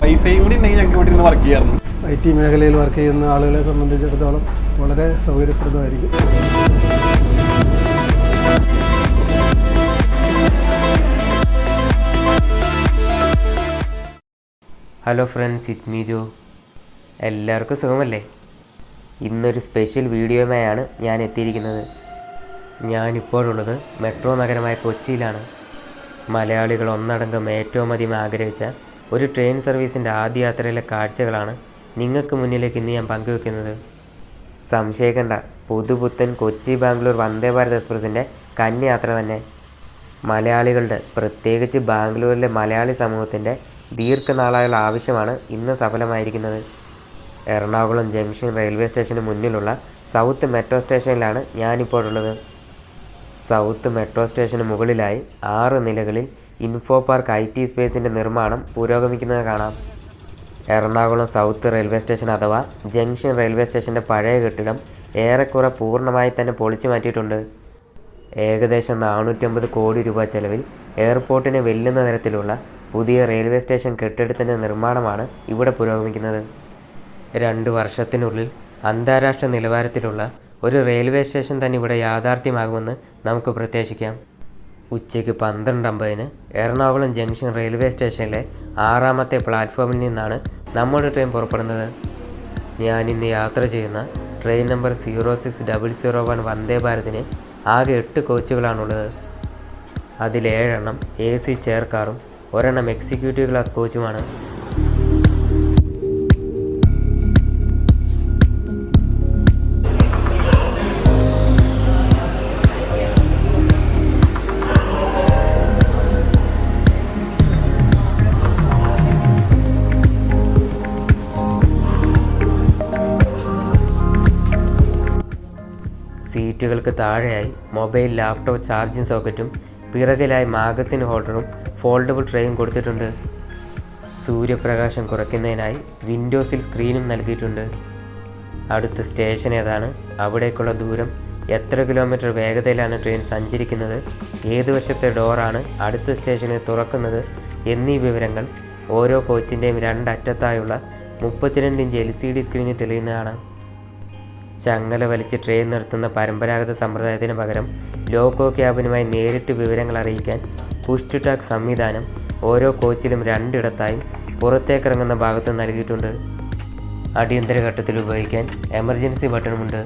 Wifi കൂടി ഉണ്ടെങ്കിൽ ഞങ്ങൾക്ക് ഇവിടെ നിന്ന് വർക്ക് ചെയ്യാറുണ്ട്. IT മേഖലയിൽ വർക്ക് ചെയ്യുന്ന ആളുകളെ സംബന്ധിച്ചിടത്തോളം വളരെ സൗകര്യപ്രദമായിരിക്കും. ഹലോ ഫ്രണ്ട്സ്, ഇറ്റ്സ് മീ ജോ. എല്ലാവർക്കും സുഖമല്ലേ? ഇന്നൊരു സ്പെഷ്യൽ വീഡിയോയുമായാണ് ഞാൻ എത്തിയിരിക്കുന്നത്. ഞാനിപ്പോഴുള്ളത് മെട്രോ നഗരമായ കൊച്ചിയിലാണ്. മലയാളികൾ ഒന്നടങ്കം ഏറ്റവും അധികം ആഗ്രഹിച്ച ഒരു ട്രെയിൻ സർവീസിൻ്റെ ആദ്യ യാത്രയിലെ കാഴ്ചകളാണ് നിങ്ങൾക്ക് മുന്നിലേക്ക് ഇന്ന് ഞാൻ പങ്കുവെക്കുന്നത്. സംശയിക്കേണ്ട, പുതുപുത്തൻ കൊച്ചി ബാംഗ്ലൂർ വന്ദേ ഭാരത് എക്സ്പ്രസിൻ്റെ കന്യാത്ര തന്നെ. മലയാളികളുടെ, പ്രത്യേകിച്ച് ബാംഗ്ലൂരിലെ മലയാളി സമൂഹത്തിൻ്റെ ദീർഘനാളായുള്ള ആവശ്യമാണ് ഇന്ന് സഫലമായിരിക്കുന്നത്. എറണാകുളം ജംഗ്ഷൻ റെയിൽവേ സ്റ്റേഷന് മുന്നിലുള്ള സൗത്ത് മെട്രോ സ്റ്റേഷനിലാണ് ഞാനിപ്പോഴുള്ളത്. സൗത്ത് മെട്രോ സ്റ്റേഷന് മുകളിലായി 6 നിലകളിൽ ഇൻഫോ പാർക്ക് IT സ്പേസിൻ്റെ നിർമ്മാണം പുരോഗമിക്കുന്നത് കാണാം. എറണാകുളം സൗത്ത് റെയിൽവേ സ്റ്റേഷൻ അഥവാ ജംഗ്ഷൻ റെയിൽവേ സ്റ്റേഷൻ്റെ പഴയ കെട്ടിടം ഏറെക്കുറെ പൂർണ്ണമായി തന്നെ പൊളിച്ചു മാറ്റിയിട്ടുണ്ട്. ഏകദേശം 450 കോടി രൂപ ചെലവിൽ എയർപോർട്ടിനെ വെല്ലുന്ന തരത്തിലുള്ള പുതിയ റെയിൽവേ സ്റ്റേഷൻ കെട്ടിടത്തിൻ്റെ നിർമ്മാണമാണ് ഇവിടെ പുരോഗമിക്കുന്നത്. 2 വർഷത്തിനുള്ളിൽ അന്താരാഷ്ട്ര നിലവാരത്തിലുള്ള ഒരു റെയിൽവേ സ്റ്റേഷൻ തന്നെ ഇവിടെ യാഥാർത്ഥ്യമാകുമെന്ന് നമുക്ക് പ്രത്യാശിക്കാം. ഉച്ചയ്ക്ക് 12:50 എറണാകുളം ജംഗ്ഷൻ റെയിൽവേ സ്റ്റേഷനിലെ 6ാമത്തെ പ്ലാറ്റ്ഫോമിൽ നിന്നാണ് നമ്മുടെ ട്രെയിൻ പുറപ്പെടുന്നത്. ഞാനിന്ന് യാത്ര ചെയ്യുന്ന ട്രെയിൻ നമ്പർ 06001 വന്ദേ ഭാരതിന് ആകെ 8 കോച്ചുകളാണുള്ളത്. അതിൽ 7 എണ്ണം AC ചെയർ കാറും 1 എണ്ണം എക്സിക്യൂട്ടീവ് ക്ലാസ് കോച്ചുമാണ്. സീറ്റുകൾക്ക് താഴെയായി മൊബൈൽ, ലാപ്ടോപ്പ് ചാർജിങ് സോക്കറ്റും പിറകിലായി മാഗസിൻ ഹോൾഡറും ഫോൾഡബിൾ ട്രേയും കൊടുത്തിട്ടുണ്ട്. സൂര്യപ്രകാശം കുറയ്ക്കുന്നതിനായി വിൻഡോസിൽ സ്ക്രീനും നൽകിയിട്ടുണ്ട്. അടുത്ത സ്റ്റേഷൻ ഏതാണ്, അവിടേക്കുള്ള ദൂരം, എത്ര കിലോമീറ്റർ വേഗതയിലാണ് ട്രെയിൻ സഞ്ചരിക്കുന്നത്, ഏത് വശത്തെ ഡോറാണ് അടുത്ത സ്റ്റേഷനിൽ തുറക്കുന്നത് എന്നീ വിവരങ്ങൾ ഓരോ കോച്ചിൻ്റെയും 2 അറ്റത്തായുള്ള 32 ഇഞ്ച് LCD സ്ക്രീനിൽ തെളിയുന്നതാണ്. ചങ്ങല വലിച്ച് ട്രെയിൻ നിർത്തുന്ന പരമ്പരാഗത സമ്പ്രദായത്തിന് പകരം ലോക്കോ ക്യാബിനുമായി നേരിട്ട് വിവരങ്ങൾ അറിയിക്കാൻ പുഷ് ടു ടാക്ക് സംവിധാനം ഓരോ കോച്ചിലും 2 ഇടത്തായും പുറത്തേക്കിറങ്ങുന്ന ഭാഗത്ത് നൽകിയിട്ടുണ്ട്. അടിയന്തര ഘട്ടത്തിൽ ഉപയോഗിക്കാൻ എമർജൻസി ബട്ടണുമുണ്ട്.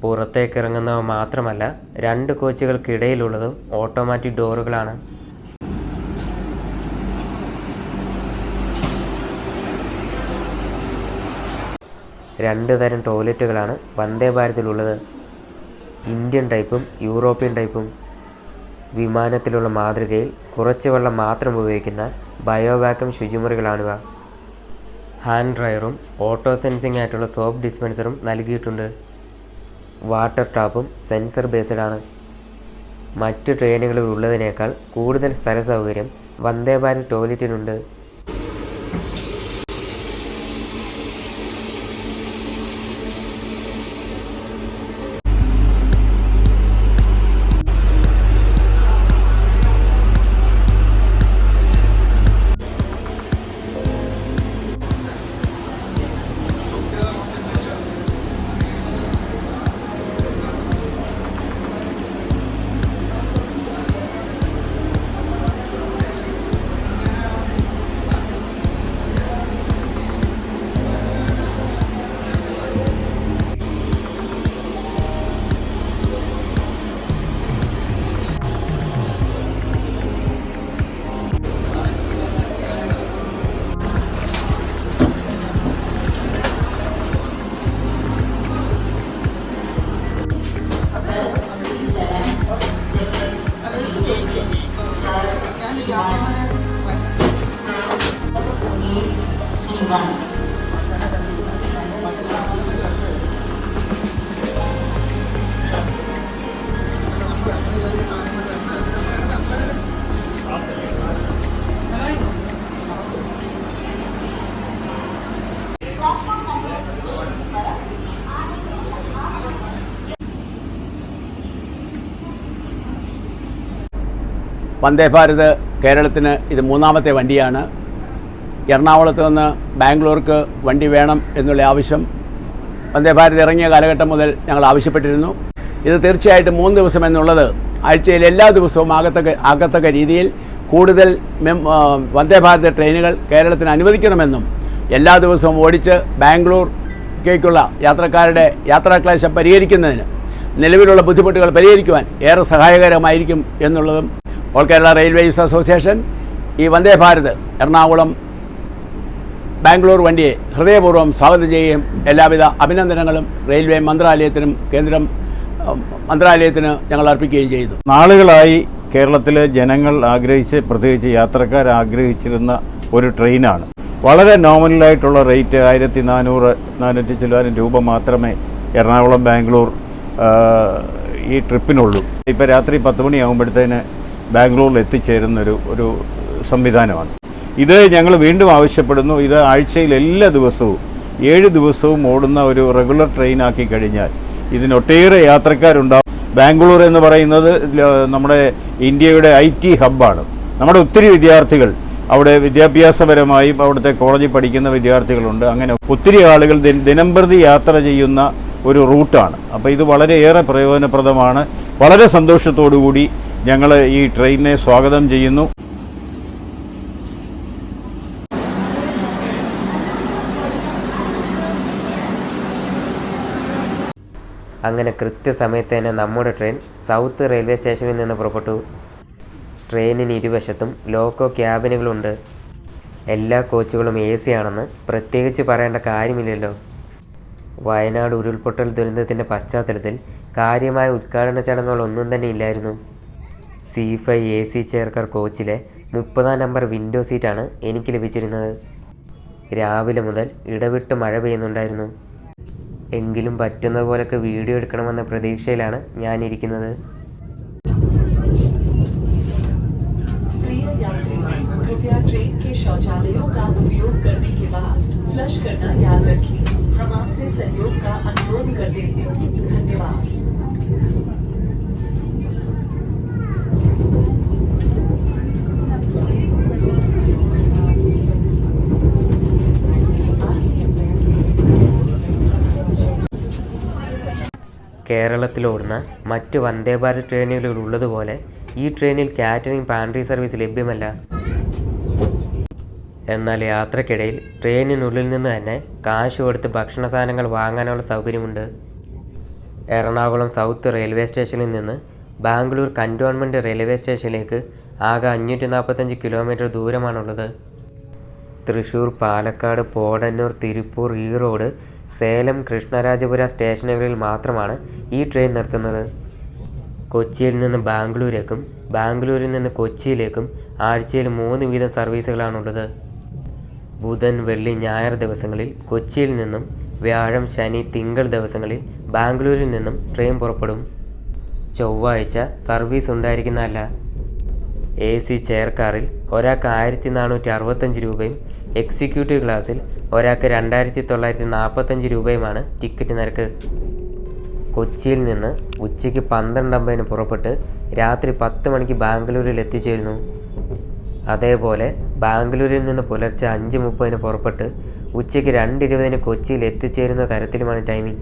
പുറത്തേക്ക് ഇറങ്ങുന്നവ മാത്രമല്ല, 2 കോച്ചുകൾക്കിടയിലുള്ളതും ഓട്ടോമാറ്റിക് ഡോറുകളാണ്. രണ്ട് തരം ടോയ്ലറ്റുകളാണ് വന്ദേ ഭാരതിലുള്ളത്. ഇന്ത്യൻ ടൈപ്പും യൂറോപ്യൻ ടൈപ്പും. വിമാനത്തിലുള്ള മാതൃകയിൽ കുറച്ച് വെള്ളം മാത്രം ഉപയോഗിക്കുന്ന ബയോവാക്യൂം ശുചിമുറികളാണിവ. ഹാൻഡ് ഡ്രയറും ഓട്ടോ സെൻസിംഗ് ആയിട്ടുള്ള സോപ്പ് ഡിസ്പെൻസറും നൽകിയിട്ടുണ്ട്. വാട്ടർ ടാപ്പും സെൻസർ ബേസ്ഡ് ആണ്. മറ്റു ട്രെയിനുകളിൽ ഉള്ളതിനേക്കാൾ കൂടുതൽ സ്ഥല സൗകര്യം വന്ദേ ഭാരത് ടോയ്ലറ്റിനുണ്ട്. വന്ദേ ഭാരത് കേരളത്തിന് ഇത് 3ാമത്തെ വണ്ടിയാണ്. എറണാകുളത്ത് നിന്ന് ബാംഗ്ലൂർക്ക് വണ്ടി വേണം എന്നുള്ള ആവശ്യം വന്ദേ ഭാരത് ഇറങ്ങിയ കാലഘട്ടം മുതൽ ഞങ്ങൾ ആവശ്യപ്പെട്ടിരുന്നു. ഇത് തീർച്ചയായിട്ടും 3 ദിവസം എന്നുള്ളത് ആഴ്ചയിൽ എല്ലാ ദിവസവും ആകത്തക്ക രീതിയിൽ കൂടുതൽ വന്ദേ ഭാരത് ട്രെയിനുകൾ കേരളത്തിന് അനുവദിക്കണമെന്നും എല്ലാ ദിവസവും ഓടിച്ച് ബാംഗ്ലൂർക്കേക്കുള്ള യാത്രക്കാരുടെ യാത്രാക്ലേശം പരിഹരിക്കുന്നതിന് നിലവിലുള്ള ബുദ്ധിമുട്ടുകൾ പരിഹരിക്കുവാൻ ഏറെ സഹായകരമായിരിക്കും എന്നുള്ളതും ഓൾ കേരള റെയിൽവേസ് അസോസിയേഷൻ ഈ വന്ദേ ഭാരത് എറണാകുളം ബാംഗ്ലൂർ വണ്ടിയെ ഹൃദയപൂർവ്വം സ്വാഗതം ചെയ്യുകയും എല്ലാവിധ അഭിനന്ദനങ്ങളും റെയിൽവേ മന്ത്രാലയത്തിനും കേന്ദ്രം മന്ത്രാലയത്തിന് ഞങ്ങൾ അർപ്പിക്കുകയും ചെയ്തു. നാളുകളായി കേരളത്തിലെ ജനങ്ങൾ ആഗ്രഹിച്ച്, പ്രത്യേകിച്ച് യാത്രക്കാർ ആഗ്രഹിച്ചിരുന്ന ഒരു ട്രെയിനാണ്. വളരെ നോമിനലായിട്ടുള്ള റേറ്റ് 1400-400 ചില്ലാനും രൂപ മാത്രമേ എറണാകുളം ബാംഗ്ലൂർ ഈ ട്രിപ്പിനുള്ളൂ. ഇപ്പോൾ രാത്രി 10 മണിയാകുമ്പോഴത്തേന് ബാംഗ്ലൂരിൽ എത്തിച്ചേരുന്നൊരു സംവിധാനമാണ്. ഇത് ഞങ്ങൾ വീണ്ടും ആവശ്യപ്പെടുന്നു. ഇത് ആഴ്ചയിൽ എല്ലാ ദിവസവും 7 ദിവസവും ഓടുന്ന ഒരു റെഗുലർ ട്രെയിനാക്കി കഴിഞ്ഞാൽ ഇതിനൊട്ടേറെ യാത്രക്കാരുണ്ടാവും. ബാംഗ്ലൂർ എന്ന് പറയുന്നത് നമ്മുടെ ഇന്ത്യയുടെ IT ഹബ്ബാണ്. നമ്മുടെ ഒത്തിരി വിദ്യാർത്ഥികൾ അവിടെ വിദ്യാഭ്യാസപരമായും അവിടുത്തെ കോളേജിൽ പഠിക്കുന്ന വിദ്യാർത്ഥികളുണ്ട്. അങ്ങനെ ഒത്തിരി ആളുകൾ ദിനംപ്രതി യാത്ര ചെയ്യുന്ന ഒരു റൂട്ടാണ്. അപ്പോൾ ഇത് വളരെയേറെ പ്രയോജനപ്രദമാണ്. വളരെ സന്തോഷത്തോടു കൂടി ഞങ്ങൾ ഈ ട്രെയിനിനെ സ്വാഗതം ചെയ്യുന്നു. അങ്ങനെ കൃത്യസമയത്ത് തന്നെ നമ്മുടെ ട്രെയിൻ സൗത്ത് റെയിൽവേ സ്റ്റേഷനിൽ നിന്ന് പുറപ്പെട്ടു. ട്രെയിനിന് ഇരുവശത്തും ലോക്കോ ക്യാബിനുകളുണ്ട്. എല്ലാ കോച്ചുകളും AC ആണെന്ന് പ്രത്യേകിച്ച് പറയേണ്ട കാര്യമില്ലല്ലോ. വയനാട് ഉരുൾപൊട്ടൽ ദുരന്തത്തിൻ്റെ പശ്ചാത്തലത്തിൽ കാര്യമായ ഉദ്ഘാടന ചടങ്ങുകളൊന്നും തന്നെ ഇല്ലായിരുന്നു. C5 AC ചെയർക്കാർ കോച്ചിലെ 30ാം നമ്പർ വിൻഡോ സീറ്റാണ് എനിക്ക് ലഭിച്ചിരുന്നത്. രാവിലെ മുതൽ ഇടവിട്ട് മഴ പെയ്യുന്നുണ്ടായിരുന്നു. എങ്കിലും പറ്റുന്ന പോലൊക്കെ വീഡിയോ എടുക്കണമെന്ന പ്രതീക്ഷയിലാണ് ഞാനിരിക്കുന്നത്. ट्रेन के शौचालयों का उपयोग करने के बाद फ्लश करना याद रखिए। हम आपसे सहयोग का अनुरोध करते हैं। धन्यवाद। കേരളത്തിലോടുന്ന മറ്റ് വന്ദേ ഭാരത് ട്രെയിനുകളിൽ ഉള്ളതുപോലെ ഈ ട്രെയിനിൽ കാറ്ററിംഗ് പാൻട്രി സർവീസ് ലഭ്യമല്ല. എന്നാൽ യാത്രക്കിടയിൽ ട്രെയിനിനുള്ളിൽ നിന്ന് തന്നെ കാശ് കൊടുത്ത് ഭക്ഷണ സാധനങ്ങൾ വാങ്ങാനുള്ള സൗകര്യമുണ്ട്. എറണാകുളം സൗത്ത് റെയിൽവേ സ്റ്റേഷനിൽ നിന്ന് ബാംഗ്ലൂർ കൻ്റോൺമെൻറ്റ് റെയിൽവേ സ്റ്റേഷനിലേക്ക് ആകെ 545 കിലോമീറ്റർ ദൂരമാണുള്ളത്. തൃശ്ശൂർ, പാലക്കാട്, പോടന്നൂർ, തിരുപ്പൂർ, ഈറോഡ്, സേലം, കൃഷ്ണരാജപുര സ്റ്റേഷനുകളിൽ മാത്രമാണ് ഈ ട്രെയിൻ നിർത്തുന്നത്. കൊച്ചിയിൽ നിന്ന് ബാംഗ്ലൂരേക്കും ബാംഗ്ലൂരിൽ നിന്ന് കൊച്ചിയിലേക്കും ആഴ്ചയിൽ 3 വീതം സർവീസുകളാണുള്ളത്. ബുധൻ, വെള്ളി, ഞായർ ദിവസങ്ങളിൽ കൊച്ചിയിൽ നിന്നും, വ്യാഴം, ശനി, തിങ്കൾ ദിവസങ്ങളിൽ ബാംഗ്ലൂരിൽ നിന്നും ട്രെയിൻ പുറപ്പെടും. ചൊവ്വാഴ്ച സർവീസ് ഉണ്ടായിരിക്കുന്നതല്ല. AC ചെയർ കാറിൽ ഒരാൾക്ക് 1465 രൂപയും എക്സിക്യൂട്ടീവ് ക്ലാസ്സിൽ ഒരാൾക്ക് 2945 രൂപയുമാണ് ടിക്കറ്റ് നിരക്ക്. കൊച്ചിയിൽ നിന്ന് ഉച്ചയ്ക്ക് 12:50 പുറപ്പെട്ട് രാത്രി 10 മണിക്ക് ബാംഗ്ലൂരിൽ എത്തിച്ചേരുന്നു. അതേപോലെ ബാംഗ്ലൂരിൽ നിന്ന് പുലർച്ചെ 5:30 പുറപ്പെട്ട് ഉച്ചയ്ക്ക് 2:20 കൊച്ചിയിൽ എത്തിച്ചേരുന്ന തരത്തിലുമാണ് ടൈമിംഗ്.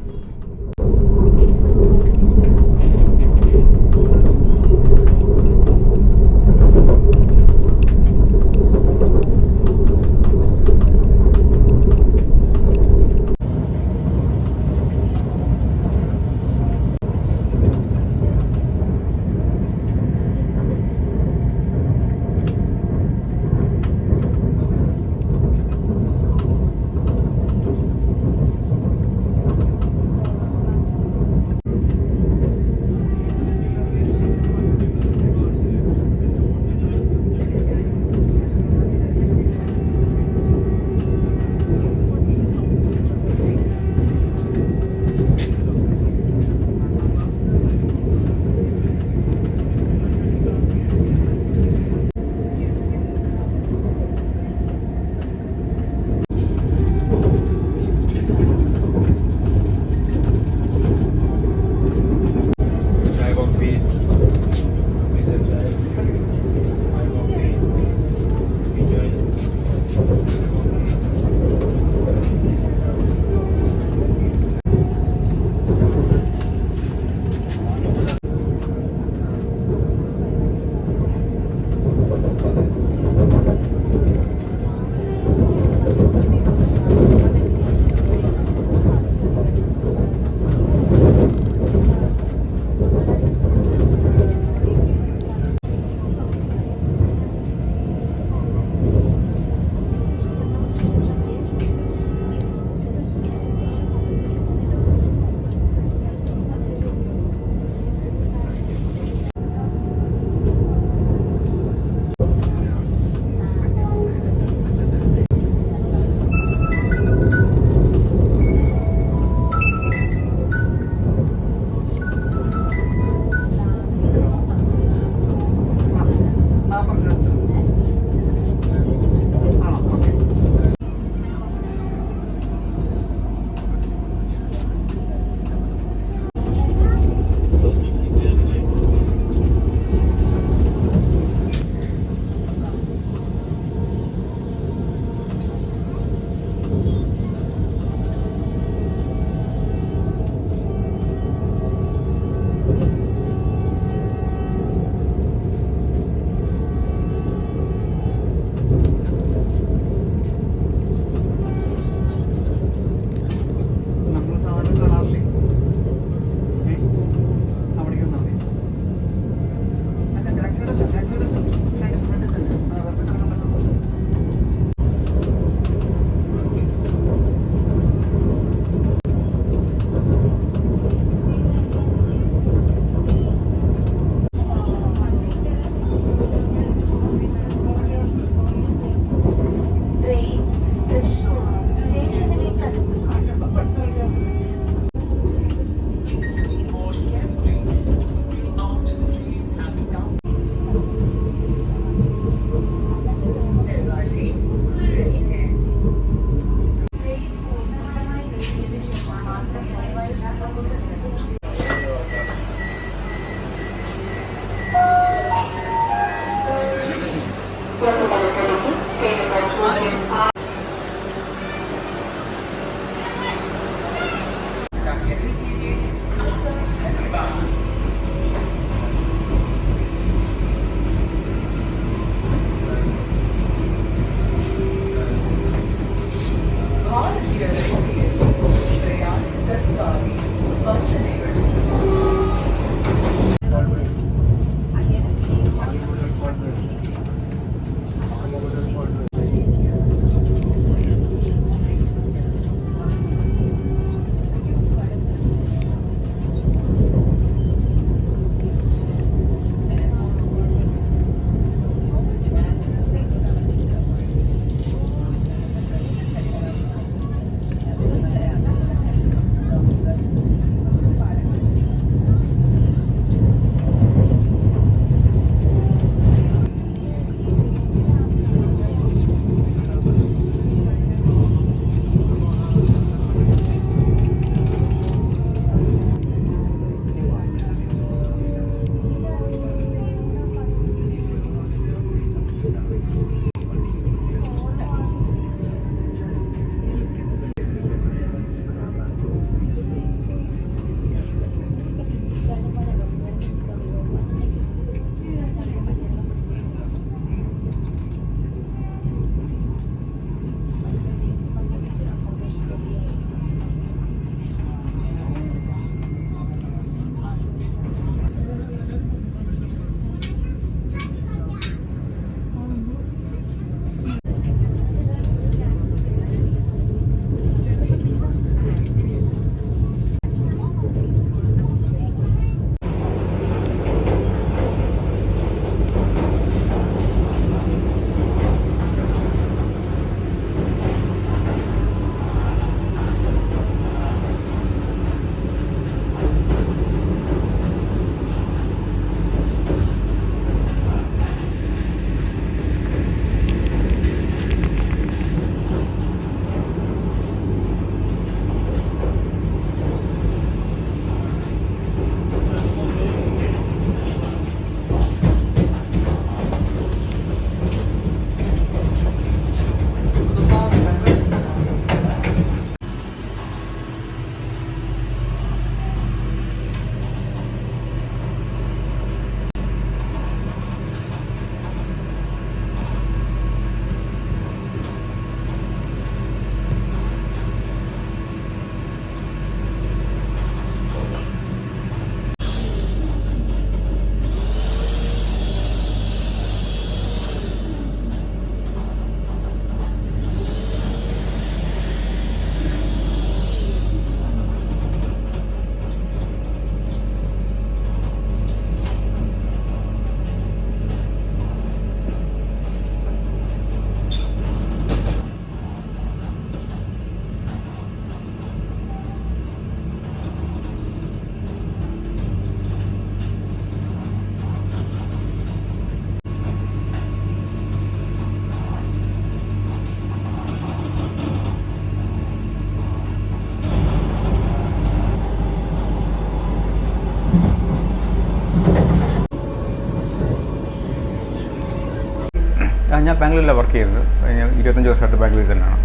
ഞാൻ ബാംഗ്ലൂരിലാണ് വർക്ക് ചെയ്യുന്നത്. ഞാൻ 25 വർഷമായിട്ട് ബാംഗ്ലൂരിൽ തന്നെയാണ്.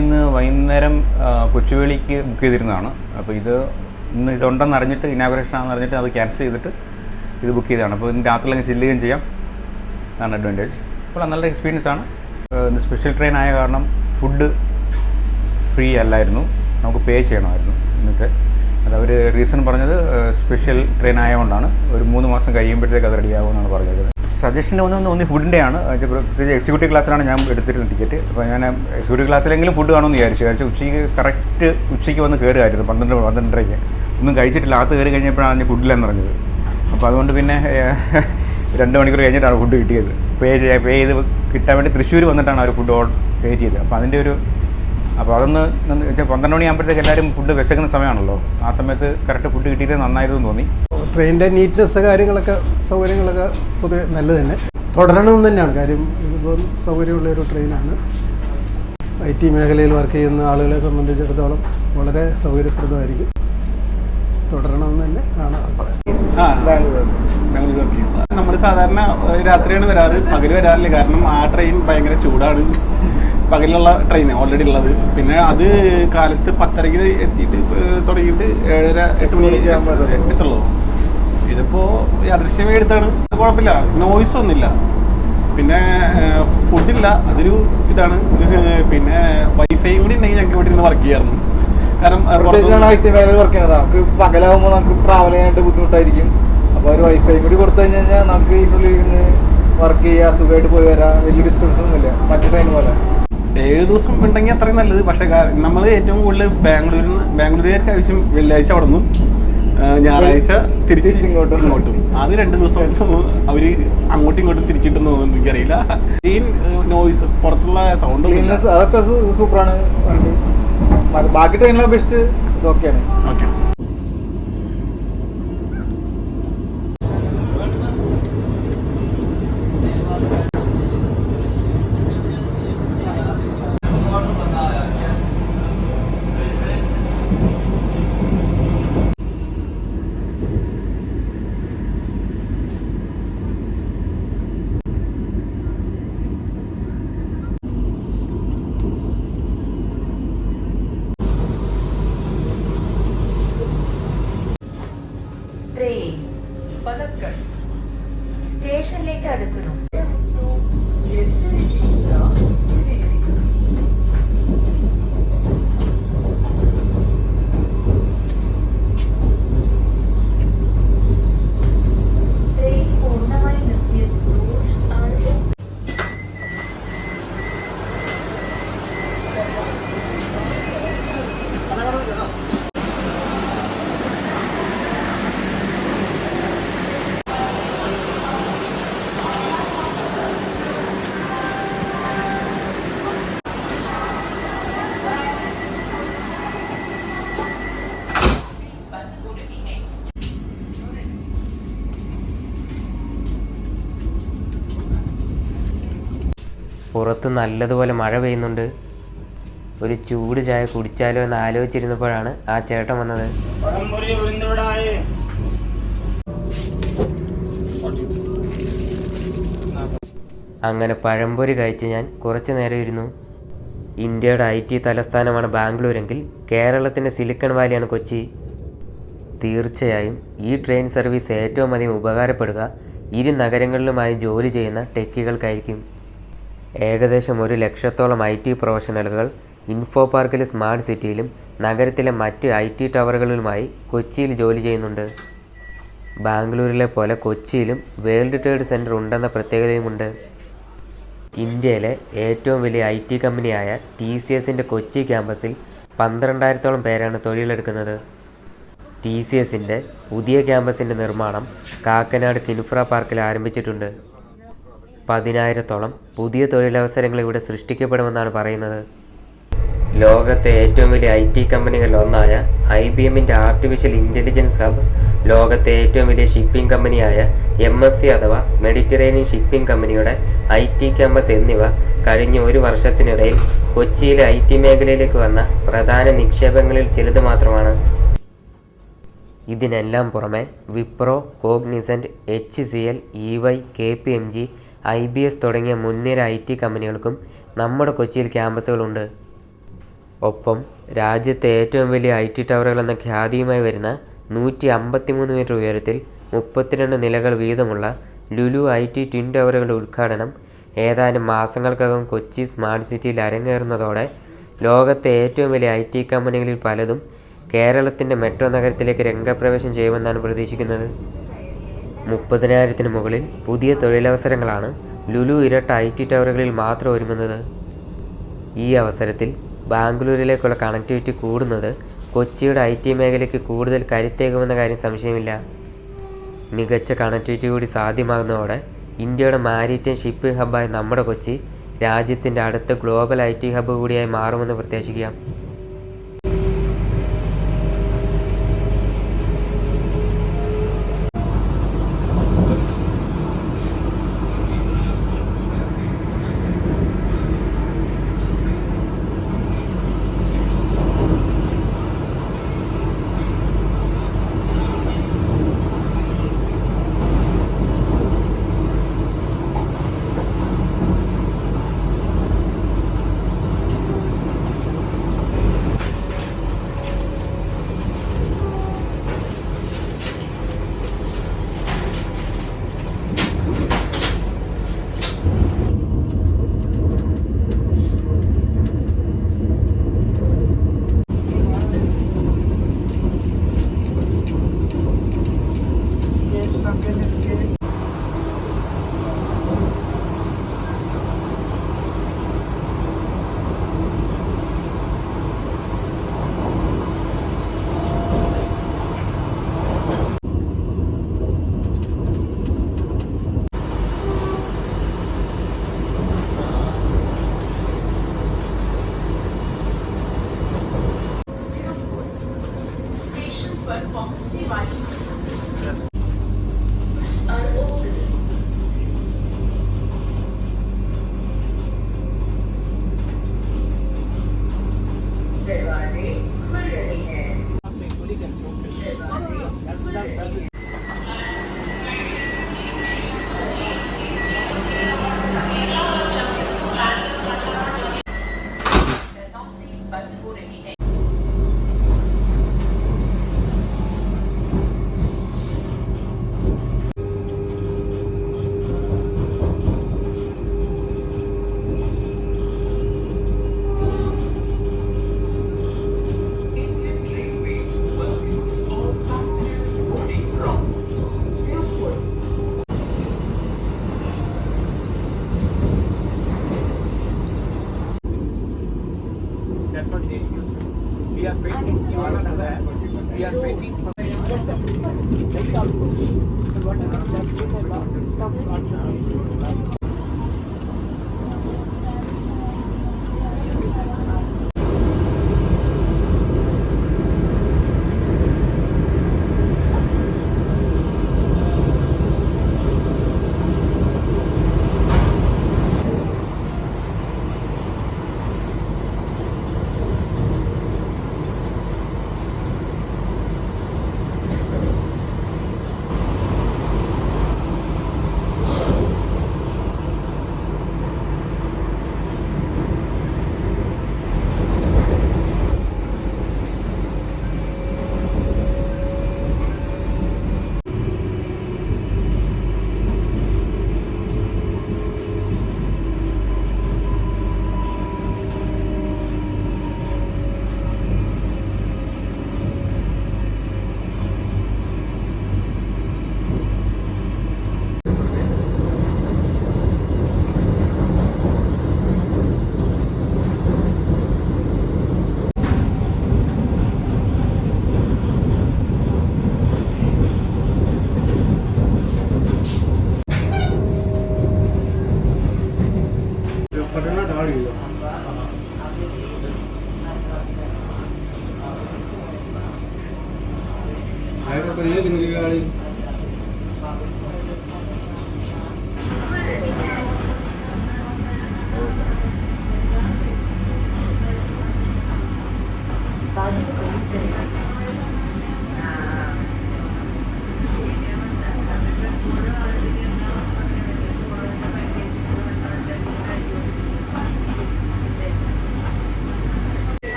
ഇന്ന് വൈകുന്നേരം കൊച്ചുവേളിക്ക് ബുക്ക് ചെയ്തിരുന്നതാണ്. അപ്പോൾ ഇന്ന് ഇതുണ്ടെന്ന് അറിഞ്ഞിട്ട്, ഇനാഗുറേഷൻ ആണെന്ന് അറിഞ്ഞിട്ട് അത് ക്യാൻസൽ ചെയ്തിട്ട് ഇത് ബുക്ക് ചെയ്തതാണ്. അപ്പോൾ ഇന്ന് രാത്രി അങ്ങ് ചില്ലുകയും ചെയ്യാം, അതാണ് അഡ്വാൻറ്റേജ്. അപ്പോൾ നല്ല എക്സ്പീരിയൻസ് ആണ്. ഇന്ന് സ്പെഷ്യൽ ട്രെയിൻ ആയ കാരണം ഫുഡ് ഫ്രീ അല്ലായിരുന്നു, നമുക്ക് പേ ചെയ്യണമായിരുന്നു ഇന്നത്തെ. അതവർ റീസൺ പറഞ്ഞത് സ്പെഷ്യൽ ട്രെയിൻ ആയതുകൊണ്ടാണ്, ഒരു 3 മാസം കഴിയുമ്പോഴത്തേക്ക് അത് റെഡിയാകുമെന്നാണ് പറഞ്ഞത്. സജഷൻ ഒന്ന് ഫുഡിൻ്റെയാണ്. പ്രത്യേകിച്ച് എക്സിക്യൂട്ടീവ് ക്ലാസ്സിലാണ് ഞാൻ എടുത്തിരുന്ന ടിക്കറ്റ്. അപ്പോൾ ഞാൻ എക്സിക്യൂട്ടീവ് ക്ലാസ്സിലെങ്കിലും ഫുഡ് കാണുമെന്ന് വിചാരിച്ചു. ഉച്ചയ്ക്ക് വന്ന് കയറുമായിരുന്നു 12-12:30. ഒന്നും കഴിച്ചിട്ടില്ല. അകത്ത് കയറി കഴിഞ്ഞപ്പോഴാണ് ഞാൻ ഫുഡില്ലെന്ന് പറഞ്ഞത്. അപ്പോൾ അതുകൊണ്ട് പിന്നെ 2 മണിക്കൂർ കഴിഞ്ഞിട്ടാണ് ഫുഡ് കിട്ടിയത്. പേ ചെയ്ത് കിട്ടാൻ വേണ്ടി തൃശ്ശൂർ വന്നിട്ടാണ് അവർ ഫുഡ് ക്രിയേറ്റ് ചെയ്തത്. അപ്പോൾ അതിൻ്റെ അപ്പോൾ അതൊന്ന് 12 മണിയാകുമ്പോഴത്തേക്ക് എല്ലാവരും ഫുഡ് വിശക്കുന്ന സമയമാണല്ലോ, ആ സമയത്ത് കറക്റ്റ് ഫുഡ് കിട്ടിയിട്ട് നന്നായിരുന്നു തോന്നി. ട്രെയിനിൻ്റെ നീറ്റ്നെസ് കാര്യങ്ങളൊക്കെ സൗകര്യങ്ങളൊക്കെ പൊതുവെ നല്ലത് തന്നെ, തുടരണമെന്ന് തന്നെയാണ് കാര്യം. ഇതിപ്പോൾ സൗകര്യമുള്ളൊരു ട്രെയിനാണ്. IT മേഖലയിൽ വർക്ക് ചെയ്യുന്ന ആളുകളെ സംബന്ധിച്ചിടത്തോളം വളരെ സൗകര്യപ്രദമായിരിക്കും, തുടരണമെന്ന് തന്നെ ആണ് പറയുന്നത്. ബാംഗ്ലൂർ വർക്ക് ചെയ്യുന്നത്. നമ്മൾ സാധാരണ രാത്രിയാണ് വരാറ്, പകൽ വരാറില്ല. കാരണം ആ ട്രെയിൻ ഭയങ്കര ചൂടാണ്, പകലുള്ള ട്രെയിൻ ഓൾറെഡി ഉള്ളത്. പിന്നെ അത് കാലത്ത് 10:30 എത്തിയിട്ട് തുടങ്ങിയിട്ട് 7:30-8 മണി എത്തുള്ളൂ. ഇതിപ്പോൾ യാദൃശ്യമായി എടുത്താണ്, കുഴപ്പമില്ല, നോയ്സ് ഒന്നുമില്ല. പിന്നെ ഫുഡില്ല, അതൊരു ഇതാണ്. പിന്നെ വൈഫൈയും കൂടി ഉണ്ടെങ്കിൽ ഞങ്ങൾക്ക് ഇവിടെ ഇരുന്ന് വർക്ക് ചെയ്യാറുണ്ട്. കാരണം IT മേഖലയിൽ വർക്ക് ചെയ്യുന്നത് നമുക്ക് പകലാകുമ്പോൾ നമുക്ക് ട്രാവൽ ചെയ്യാനായിട്ട് ബുദ്ധിമുട്ടായിരിക്കും. അപ്പോൾ ഒരു വൈഫൈ കൂടി കൊടുത്തു കഴിഞ്ഞാൽ നമുക്ക് ഇതിനുള്ളിൽ ഇരുന്ന് വർക്ക് ചെയ്യുക, സുഖമായിട്ട് പോയി വരാം, വലിയ ഡിസ്റ്റൻസ് ഒന്നുമില്ല മറ്റു ട്രെയിൻ പോലെ. 7 ദിവസം ഉണ്ടെങ്കിൽ അത്രയും നല്ലത്. പക്ഷേ നമ്മൾ ഏറ്റവും കൂടുതൽ ബാംഗ്ലൂരുകാർക്ക് ആവശ്യം വെള്ളിയാഴ്ച അവിടെ നിന്നും ഞായറാഴ്ച തിരിച്ച് ഇങ്ങോട്ടും. അത് 2 ദിവസം അവർ അങ്ങോട്ടും ഇങ്ങോട്ടും തിരിച്ചിട്ടെന്ന് തോന്നുന്നു, എനിക്കറിയില്ല. ക്ലീൻ നോയ്സ്, പുറത്തുള്ള സൗണ്ട്, ക്ലീൻനെസ് അതൊക്കെ സൂപ്പറാണ്. ബാക്കി ട്രെയിനിലെ അപേക്ഷിച്ച് ഇതൊക്കെയാണ്. ഓക്കെ. ട്രെയിൻ പലക്കൽ സ്റ്റേഷനിലേക്ക് അടുക്കുന്നു. ട്രെയിൻ പൂർണ്ണമായി നിർത്തിയ ഡോർസ് ആണ്. പുറത്ത് നല്ലതുപോലെ മഴ പെയ്യുന്നുണ്ട്. ഒരു ചൂട് ചായ കുടിച്ചാലോ എന്ന് ആലോചിച്ചിരുന്നപ്പോഴാണ് ആ ചേട്ടൻ വന്നത്. അങ്ങനെ പഴംപൊരി കഴിച്ച് ഞാൻ കുറച്ച് നേരം ഇരുന്നു. ഇന്ത്യയുടെ IT തലസ്ഥാനമാണ് ബാംഗ്ലൂരെങ്കിൽ കേരളത്തിൻ്റെ സിലിക്കൺ വാലിയാണ് കൊച്ചി. തീർച്ചയായും ഈ ട്രെയിൻ സർവീസ് ഏറ്റവും അധികം ഉപകാരപ്പെടുക ഇരു നഗരങ്ങളിലുമായി ജോലി ചെയ്യുന്ന ടെക്കികൾക്കായിരിക്കും. ഏകദേശം 1 ലക്ഷത്തോളം IT പ്രൊഫഷണലുകൾ ഇൻഫോ പാർക്കിലും സ്മാർട്ട് സിറ്റിയിലും നഗരത്തിലെ മറ്റ് IT ടവറുകളിലുമായി കൊച്ചിയിൽ ജോലി ചെയ്യുന്നുണ്ട്. ബാംഗ്ലൂരിലെ പോലെ കൊച്ചിയിലും വേൾഡ് ട്രേഡ് സെൻറ്റർ ഉണ്ടെന്ന പ്രത്യേകതയുമുണ്ട്. ഇന്ത്യയിലെ ഏറ്റവും വലിയ IT കമ്പനിയായ TCSൻ്റെ കൊച്ചി ക്യാമ്പസിൽ 12,000-ഓളം പേരാണ് തൊഴിലെടുക്കുന്നത്. TCSൻ്റെ പുതിയ ക്യാമ്പസിൻ്റെ നിർമ്മാണം കാക്കനാട് കിൻഫ്ര പാർക്കിൽ ആരംഭിച്ചിട്ടുണ്ട്. 10,000-ഓളം പുതിയ തൊഴിലവസരങ്ങൾ ഇവിടെ സൃഷ്ടിക്കപ്പെടുമെന്നാണ് പറയുന്നത്. ലോകത്തെ ഏറ്റവും വലിയ IT കമ്പനികളിൽ ഒന്നായ IBMൻ്റെ ആർട്ടിഫിഷ്യൽ ഇൻ്റലിജൻസ് ഹബ്, ലോകത്തെ ഏറ്റവും വലിയ ഷിപ്പിംഗ് കമ്പനിയായ MSC അഥവാ മെഡിറ്ററേനിയൻ ഷിപ്പിംഗ് കമ്പനിയുടെ IT ക്യാമ്പസ് എന്നിവ കഴിഞ്ഞ 1 വർഷത്തിനിടയിൽ കൊച്ചിയിലെ IT മേഖലയിലേക്ക് വന്ന പ്രധാന നിക്ഷേപങ്ങളിൽ ചിലത് മാത്രമാണ്. ഇതിനെല്ലാം പുറമെ Wipro, കോഗ്നിസൻറ്റ്, HCL, EY, KPMG, IBS തുടങ്ങിയ മുൻനിര IT കമ്പനികൾക്കും നമ്മുടെ കൊച്ചിയിൽ ക്യാമ്പസുകളുണ്ട്. ഒപ്പം രാജ്യത്തെ ഏറ്റവും വലിയ IT ടവറുകൾ എന്ന ഖ്യാതിയുമായി വരുന്ന 153 മീറ്റർ ഉയരത്തിൽ 32 നിലകൾ വീതമുള്ള ലുലു IT ട്വിൻ ടവറുകളുടെ ഉദ്ഘാടനം ഏതാനും മാസങ്ങൾക്കകം കൊച്ചി സ്മാർട്ട് സിറ്റിയിൽ അരങ്ങേറുന്നതോടെ ലോകത്തെ ഏറ്റവും വലിയ IT കമ്പനികളിൽ പലതും കേരളത്തിൻ്റെ മെട്രോ നഗരത്തിലേക്ക് രംഗപ്രവേശം ചെയ്യുമെന്നാണ് പ്രതീക്ഷിക്കുന്നത്. 30,000-ന് മുകളിൽ പുതിയ തൊഴിലവസരങ്ങളാണ് ലുലു ഇരട്ട IT ടവറുകളിൽ മാത്രം ഒരുങ്ങുന്നത്. ഈ അവസരത്തിൽ ബാംഗ്ലൂരിലേക്കുള്ള കണക്ടിവിറ്റി കൂടുന്നത് കൊച്ചിയുടെ IT മേഖലയ്ക്ക് കൂടുതൽ കരുത്തേകുമെന്ന കാര്യം സംശയമില്ല. മികച്ച കണക്ടിവിറ്റി കൂടി സാധ്യമാകുന്നതോടെ ഇന്ത്യയുടെ മാരിടൈം ഷിപ്പിംഗ് ഹബ്ബായ നമ്മുടെ കൊച്ചി രാജ്യത്തിൻ്റെ അടുത്ത ഗ്ലോബൽ IT ഹബ്ബ് കൂടിയായി മാറുമെന്ന് പ്രത്യാശിക്കാം.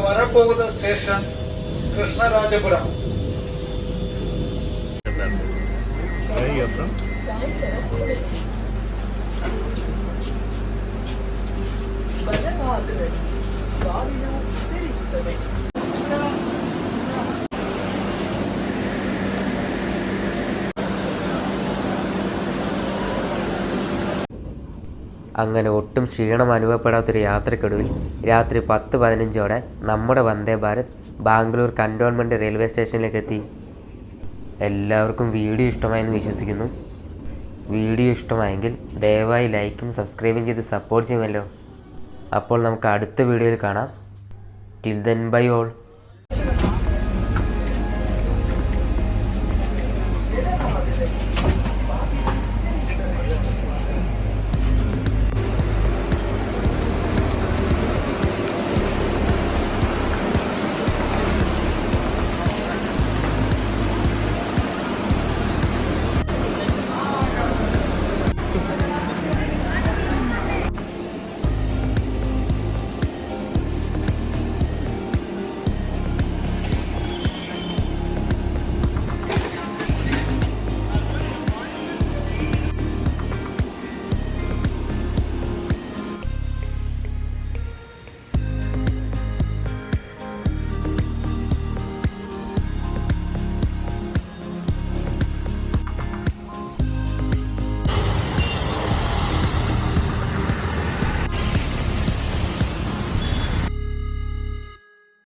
വരപ്പോകുന്ന സ്റ്റേഷൻ കൃഷ്ണരാജപുരം. അങ്ങനെ ഒട്ടും ക്ഷീണം അനുഭവപ്പെടാത്തൊരു യാത്രക്കൊടുവിൽ രാത്രി 10:15 നമ്മുടെ വന്ദേ ഭാരത് ബാംഗ്ലൂർ കന്റോൺമെൻറ്റ് റെയിൽവേ സ്റ്റേഷനിലേക്ക് എത്തി. എല്ലാവർക്കും വീഡിയോ ഇഷ്ടമായെന്ന് വിശ്വസിക്കുന്നു. വീഡിയോ ഇഷ്ടമായെങ്കിൽ ദയവായി ലൈക്കും സബ്സ്ക്രൈബും ചെയ്ത് സപ്പോർട്ട് ചെയ്യുമല്ലോ. അപ്പോൾ നമുക്ക് അടുത്ത വീഡിയോയിൽ കാണാം. Till then bye all. Thank you.